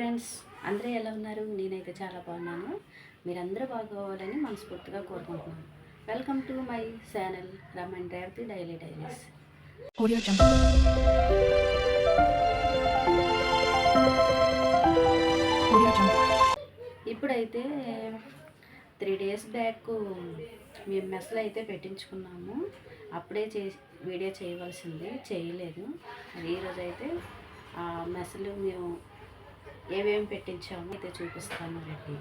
Friends, అందరూ ఎలా ఉన్నారు? నేనైతే చాలా బాగున్నాను. మీరందరూ బాగోవాలని మనస్ఫూర్తిగా కోరుకుంటున్నాను. Welcome to my channel Raman Revathi daily diaries. ఇప్పుడైతే 3 days బ్యాక్ మేము మెస్లు అయితే పెట్టించుకున్నాము. అప్పుడే వీడియో చేయవలసింది, చేయలేదు. ఈరోజు అయితే ఆ మెస్లు మేము ఏమేమి పెట్టించాము అయితే చూపిస్తాను రండి.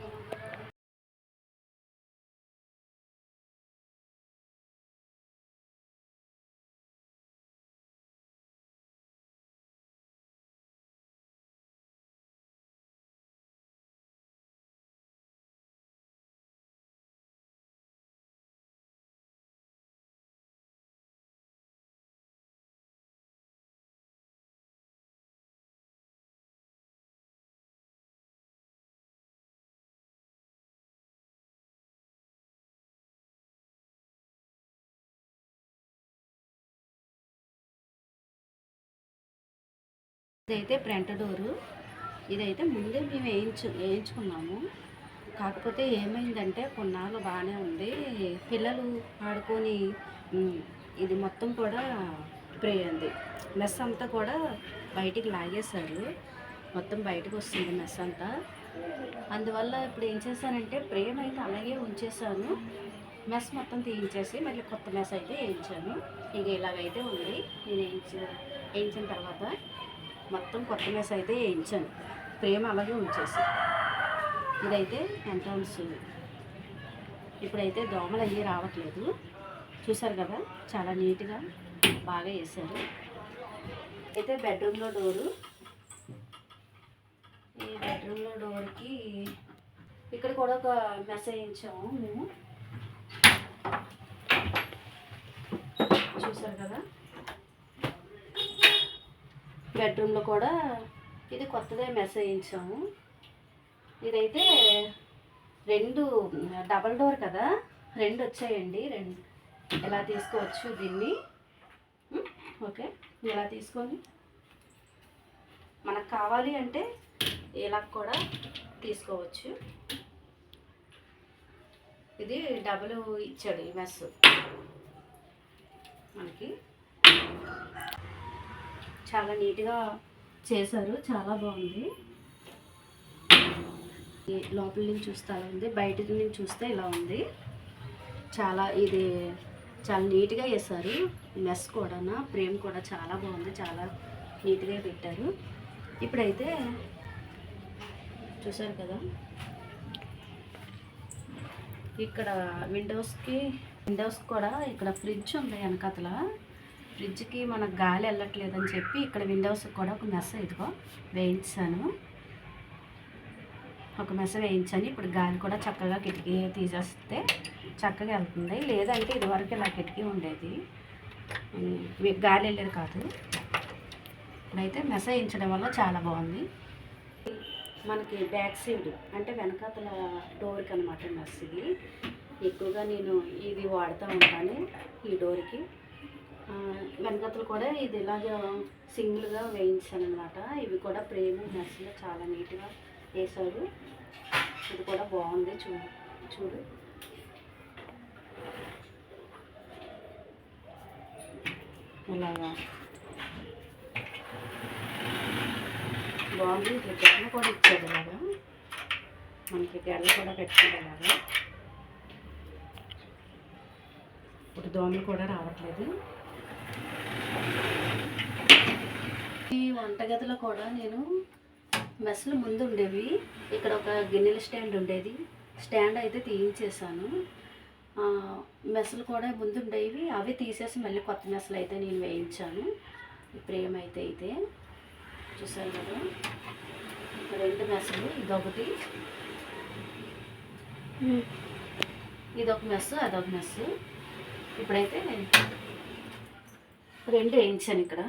ఇదైతే ఫ్రంట్ డోరు. ఇదైతే ముందే మేము వేయించుకున్నాము. కాకపోతే ఏమైందంటే కొన్నాళ్ళు బాగానే ఉంది. పిల్లలు ఆడుకొని ఇది మొత్తం కూడా స్ప్రే అయింది. మెస్ అంతా కూడా బయటికి లాగేశారు. మొత్తం బయటకు వస్తుంది మెస్ అంతా. అందువల్ల ఇప్పుడు ఏం చేశానంటే ఫ్రేమ్ అయితే అలాగే ఉంచేసాను. మెస్ మొత్తం తీయించేసి మళ్ళీ కొత్త మెస్ అయితే వేయించాను. ఇక ఇలాగైతే ఉంది. నేను వేయించిన తర్వాత మొత్తం కొత్త మెస్ అయితే వేయించాను. ఫ్రేమ్ అలాగే ఉంచేసి ఇదైతే ఎంట్రన్స్. ఇప్పుడైతే దోమలు అయ్యి రావట్లేదు. చూసారు కదా, చాలా నీట్గా బాగా వేసారు. అయితే బెడ్రూమ్లో డోరు. ఈ బెడ్రూమ్లో డోర్కి ఇక్కడ కూడా ఒక మెస్ వేయించాము మేము. చూసారు కదా, బెడ్రూమ్లో కూడా ఇది కొత్తదే మెస్ వేయించాము. ఇదైతే 2 డబల్ డోర్ కదా, 2 వచ్చాయండి. 2 ఎలా తీసుకోవచ్చు దీన్ని. ఓకే, ఇలా తీసుకొని మనకు కావాలి అంటే ఇలా కూడా తీసుకోవచ్చు. ఇది డబుల్ ఇచ్చాడు ఈ మెస్ మనకి. చాలా నీట్గా చేశారు, చాలా బాగుంది. లోపల నుంచి చూస్తే అలా ఉంది, బయట నుంచి చూస్తే ఇలా ఉంది. ఇది చాలా నీట్గా వేశారు. మెస్ కూడా, ఫ్రేమ్ కూడా చాలా బాగుంది, చాలా నీట్గా పెట్టారు. ఇప్పుడైతే చూసారు కదా, ఇక్కడ విండోస్ కూడా ఇక్కడ ఫ్రిడ్జ్ ఉంది వెనకతల. ఫ్రిడ్జ్కి మనకు గాలి వెళ్ళట్లేదని చెప్పి ఇక్కడ విండోస్ కూడా ఒక మెస్ ఇదిగో వేయించాను. ఒక మెస్ వేయించాను. ఇప్పుడు గాలి కూడా చక్కగా కిటికీ తీసేస్తే చక్కగా వెళ్తుంది. లేదంటే ఇదివరకు ఇలా కిటికీ ఉండేది, మీకు గాలి వెళ్ళేది కాదు. ఇప్పుడైతే మెస్ వేయించడం వల్ల చాలా బాగుంది. మనకి బ్యాక్ సైడ్ అంటే వెనకాతల డోర్కి అనమాట మెస్. ఇది ఎక్కువగా నేను ఇది వాడుతూ ఉంటాను. ఈ డోర్కి వెనకతలు కూడా ఇది ఇలాగ సింగిల్గా వేయించాను అనమాట. ఇవి కూడా ఫ్రేమ్ మెస్లో చాలా నీట్గా వేసాడు. ఇది కూడా బాగుంది. చూడు ఇలాగా బాగుంది. గెడలు కూడా ఇచ్చాడు ఇలాగా, మనకి గెడలు కూడా పెట్టాడు ఇలాగా. ఇప్పుడు దోమలు కూడా రావట్లేదు. ఈ వంటగదిలో కూడా నేను మెస్లు ముందు ఉండేవి. ఇక్కడ ఒక గిన్నెల స్టాండ్ ఉండేది. స్టాండ్ అయితే తీయించేసాను. మెస్లు కూడా ముందు ఉండేవి, అవి తీసేసి మళ్ళీ కొత్త మెస్లు అయితే నేను వేయించాను. ఫ్రేమ్ అయితే చూసారు కదా, 2 మెస్లు. ఇదొకటి, ఇదొక మెస్, అదొక మెస్. ఇప్పుడైతే 2 వేయించాను ఇక్కడ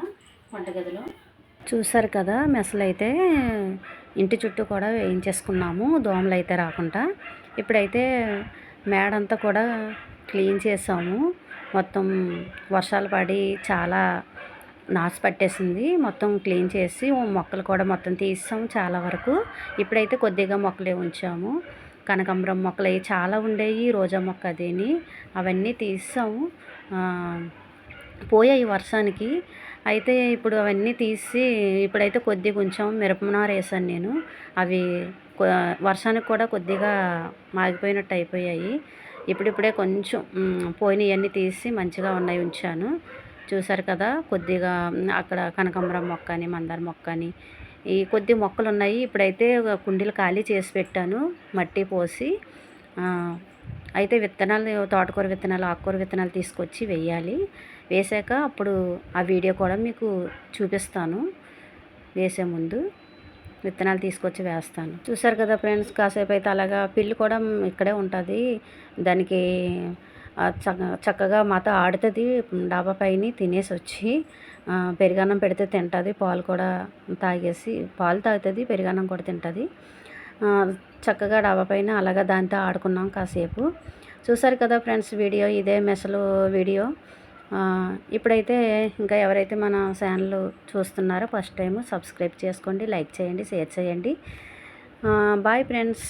వంటగదిలో. చూసారు కదా, మెస్లు అయితే ఇంటి చుట్టూ కూడా వేయించేసుకున్నాము, దోమలు అయితే రాకుండా. ఇప్పుడైతే మేడంతా కూడా క్లీన్ చేసాము. మొత్తం వర్షాలు పడి చాలా నాసు పట్టేసింది. మొత్తం క్లీన్ చేసి మొక్కలు కూడా మొత్తం తీసాము చాలా వరకు. ఇప్పుడైతే కొద్దిగా మొక్కలే ఉంచాము. కనకాంబరం మొక్కలు అవి చాలా ఉండేవి, రోజా మొక్క అదేని అవన్నీ తీసాము. పోయాయి వర్షానికి. అయితే ఇప్పుడు అవన్నీ తీసి ఇప్పుడైతే కొద్దిగా ఉంచాము. మిరపనార వేసాను నేను. అవి వర్షానికి కూడా కొద్దిగా మాగిపోయినట్టు అయిపోయాయి. ఇప్పుడిప్పుడే కొంచెం పోయినవన్నీ తీసి మంచిగా ఉన్నాయి ఉంచాను. చూసారు కదా, కొద్దిగా అక్కడ కనకాంబరం మొక్క అని, మందార మొక్క అని ఈ కొద్ది మొక్కలు ఉన్నాయి. ఇప్పుడైతే కుండీలు ఖాళీ చేసి పెట్టాను మట్టి పోసి. అయితే విత్తనాలు, తోటకూర విత్తనాలు, ఆకుకూర విత్తనాలు తీసుకొచ్చి వేయాలి. వేసాక అప్పుడు ఆ వీడియో కూడా మీకు చూపిస్తాను. వేసే ముందు విత్తనాలు తీసుకొచ్చి వేస్తాను. చూసారు కదా ఫ్రెండ్స్, కాసేపు అయితే అలాగా పిల్లి కూడా ఇక్కడే ఉంటుంది. దానికి చక్కగా మాతో ఆడుతుంది. డాబా పైన తినేసి వచ్చి పెరుగన్నం పెడితే తింటుంది. పాలు కూడా తాగేసి పాలు తాగుతుంది, పెరుగన్నం కూడా తింటుంది. చక్కగా డాబా పైన అలాగా దాంతో ఆడుకున్నాం కాసేపు. చూసారు కదా ఫ్రెండ్స్, వీడియో ఇదే మెసలు వీడియో. ఇప్పుడైతే ఇంకా ఎవరైతే మన ఛానల్ చూస్తున్నారో ఫస్ట్ టైం సబ్స్క్రైబ్ చేసుకోండి, లైక్ చేయండి, షేర్ చేయండి. Bye friends.